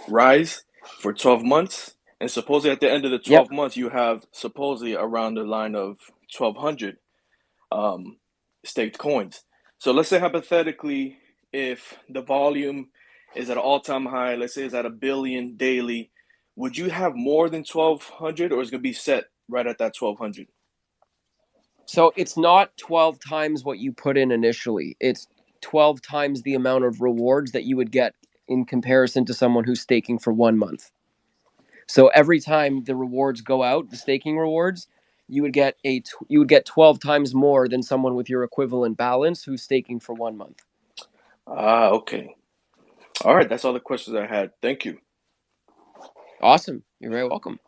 Rise for 12 months, and supposedly at the end of the 12 months, you have supposedly around the line of 1,200 staked coins. So let's say hypothetically, if the volume is at an all-time high, let's say it's at 1 billion daily, would you have more than 1,200, or is it going to be set right at that 1,200? So it's not 12 times what you put in initially. It's 12 times the amount of rewards that you would get in comparison to someone who's staking for 1 month. So every time the rewards go out, the staking rewards, you would get 12 times more than someone with your equivalent balance who's staking for 1 month. Ah, okay. All right, that's all the questions I had. Thank you. Awesome. You're very welcome.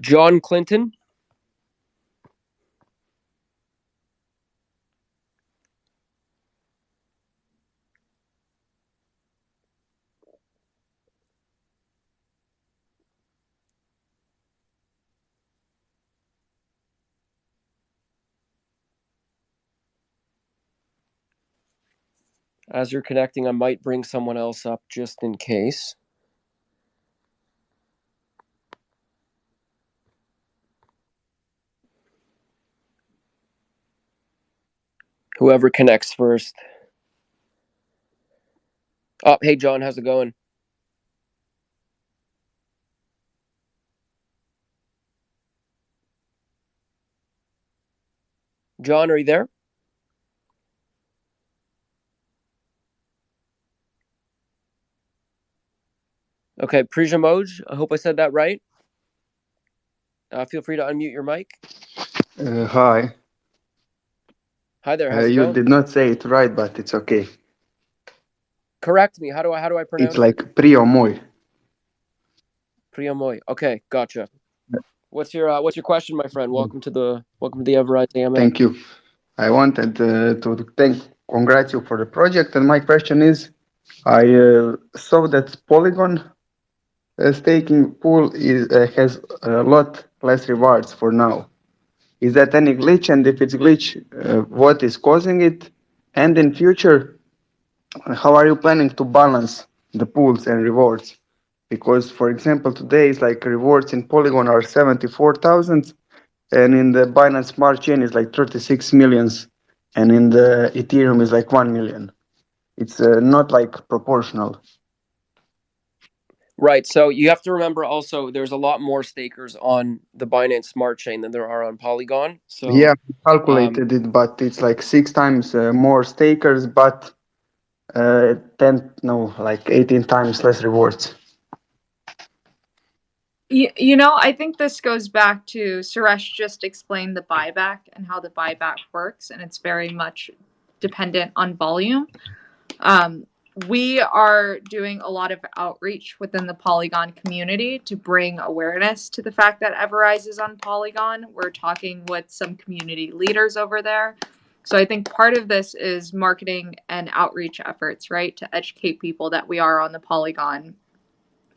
John Clinton. As you're connecting, I might bring someone else up just in case. Whoever connects first. Oh, hey, John, how's it going? John, are you there? Okay, Prijamoj, I hope I said that right. Feel free to unmute your mic. Hi. Hi there, how's it You going? did not say it right, but it's okay. Correct me. How do I pronounce It's like Priyamoy. Priyamoy. Okay, gotcha. What's your question, my friend? Welcome to the EverRise AMA. Thank you. I wanted to congrats you for the project, and my question is, I saw that Polygon staking pool has a lot less rewards for now. Is that any glitch? And if it's glitch, what is causing it? And in future, how are you planning to balance the pools and rewards? Because, for example, today is like rewards in Polygon are 74,000, and in the Binance Smart Chain is like 36 millions, and in the Ethereum is like 1 million. It's not like proportional. Right. So you have to remember also there's a lot more stakers on the Binance Smart Chain than there are on Polygon. So yeah, I calculated it, but it's like 6 times more stakers, but 18 times less rewards. You know, I think this goes back to Suresh just explained the buyback and how the buyback works, and it's very much dependent on volume. We are doing a lot of outreach within the Polygon community to bring awareness to the fact that EverRise is on Polygon. We're talking with some community leaders over there. So I think part of this is marketing and outreach efforts, right? To educate people that we are on the Polygon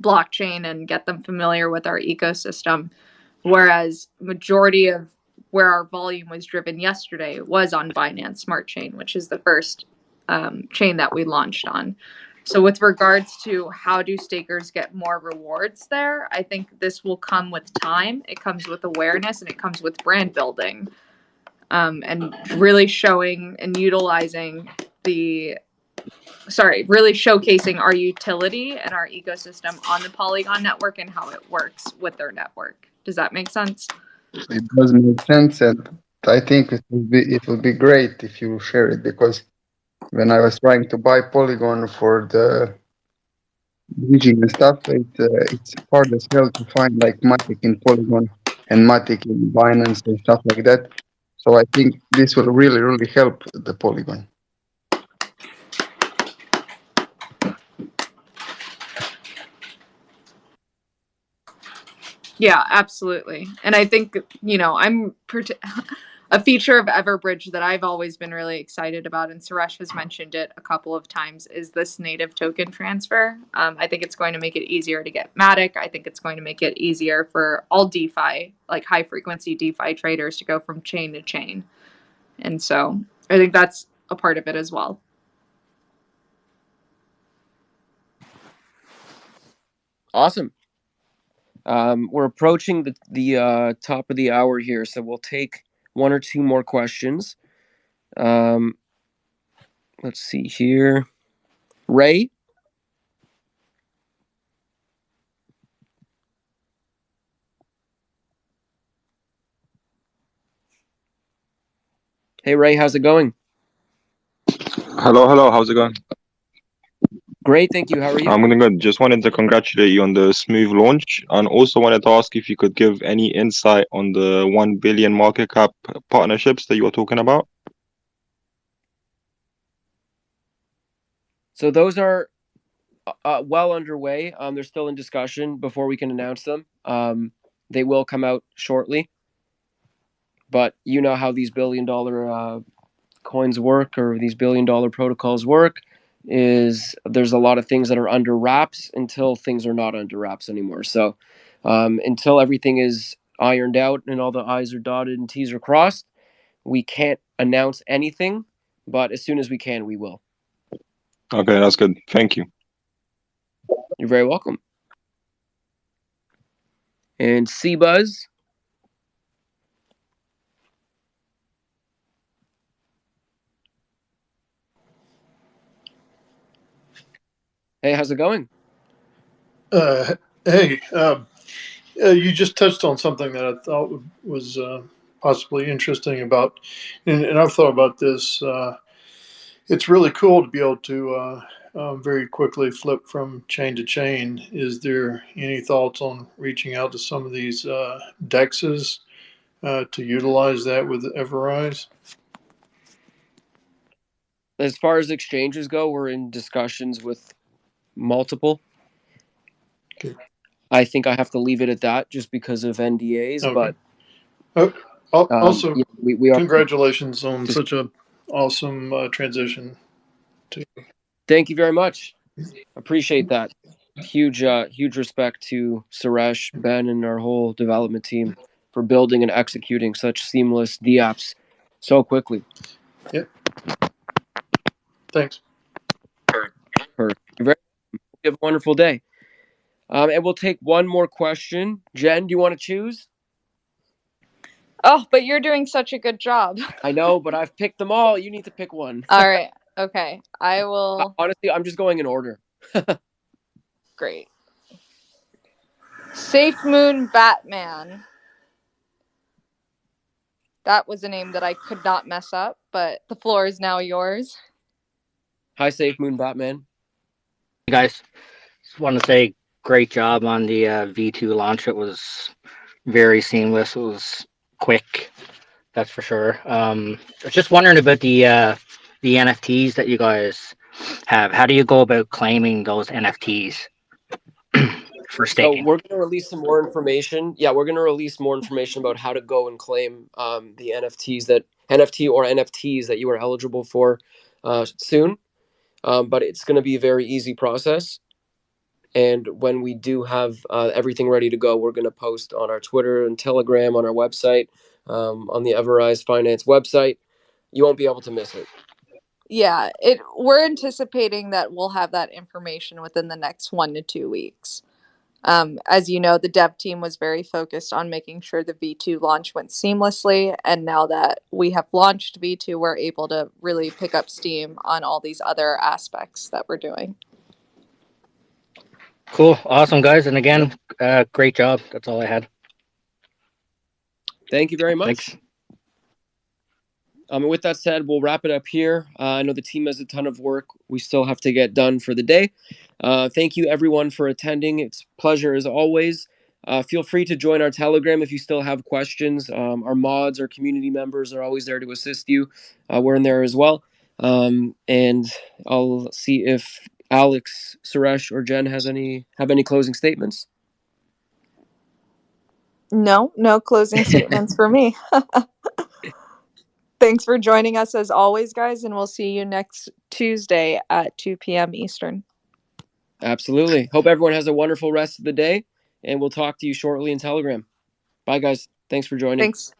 blockchain and get them familiar with our ecosystem. Whereas majority of where our volume was driven yesterday was on Binance Smart Chain, which is the first chain that we launched on. So with regards to how do stakers get more rewards there, I think this will come with time. It comes with awareness and it comes with brand building, and really showing and utilizing really showcasing our utility and our ecosystem on the Polygon network and how it works with their network. Does that make sense? It does make sense. And I think it would be great if you share it, because when I was trying to buy Polygon for the bridging and stuff, it's hard as hell to find like Matic in Polygon and Matic in Binance and stuff like that. So I think this will really, really help the Polygon. Yeah, absolutely. And I think, a feature of Everbridge that I've always been really excited about, and Suresh has mentioned it a couple of times, is this native token transfer. I think it's going to make it easier to get Matic. I think it's going to make it easier for all DeFi, like high frequency DeFi traders, to go from chain to chain. And so I think that's a part of it as well. Awesome. We're approaching the top of the hour here, so we'll take one or two more questions. Let's see here. Ray? Hey, Ray, how's it going? Hello, how's it going? Great, thank you. How are you? I'm doing good. Just wanted to congratulate you on the smooth launch, and also wanted to ask if you could give any insight on the 1 billion market cap partnerships that you were talking about. So those are well underway. They're still in discussion before we can announce them. They will come out shortly. But you know how these billion-dollar coins work, or these billion-dollar protocols work, is there's a lot of things that are under wraps until things are not under wraps anymore. So until everything is ironed out and all the I's are dotted and T's are crossed, we can't announce anything, but as soon as we can, we will. Okay, that's good. Thank you. You're very welcome. And C-Buzz? Hey, how's it going? Hey, you just touched on something that I thought was possibly interesting about, and I've thought about this. It's really cool to be able to very quickly flip from chain to chain. Is there any thoughts on reaching out to some of these DEXs to utilize that with EverRise? As far as exchanges go, we're in discussions with multiple. Okay. I think I have to leave it at that just because of NDAs, Okay. but Also, yeah, we are. congratulations on such a awesome transition. Thank you very much. Appreciate that. Huge respect to Suresh, Ben, and our whole development team for building and executing such seamless DApps so quickly. Yep. Thanks. You have a wonderful day. And we'll take one more question. Jen, do you want to choose? Oh, but you're doing such a good job. I know, but I've picked them all. You need to pick one. All right. Okay. I will. Honestly, I'm just going in order. Great. Safe Moon Batman. That was a name that I could not mess up, but the floor is now yours. Hi, Safe Moon Batman. Hey guys, just want to say great job on the V2 launch. It was very seamless. It was quick, that's for sure. I was just wondering about the NFTs that you guys have. How do you go about claiming those NFTs for staking? So we're going to release some more information. Yeah, we're going to release more information about how to go and claim the NFT or NFTs that you are eligible for soon. But it's going to be a very easy process. And when we do have everything ready to go, we're going to post on our Twitter and Telegram, on our website, on the EverRise Finance website. You won't be able to miss it. Yeah, we're anticipating that we'll have that information within the next 1 to 2 weeks. As you know, the dev team was very focused on making sure the V2 launch went seamlessly. And now that we have launched V2, we're able to really pick up steam on all these other aspects that we're doing. Cool. Awesome, guys. And again, great job. That's all I had. Thank you very much. Thanks. With that said, we'll wrap it up here. I know the team has a ton of work we still have to get done for the day. Thank you, everyone, for attending. It's a pleasure as always. Feel free to join our Telegram if you still have questions. Our mods, our community members are always there to assist you. We're in there as well. And I'll see if Alex, Suresh, or Jen have any closing statements. No closing statements for me. Thanks for joining us as always, guys, and we'll see you next Tuesday at 2 p.m. Eastern. Absolutely. Hope everyone has a wonderful rest of the day, and we'll talk to you shortly in Telegram. Bye, guys. Thanks for joining. Thanks.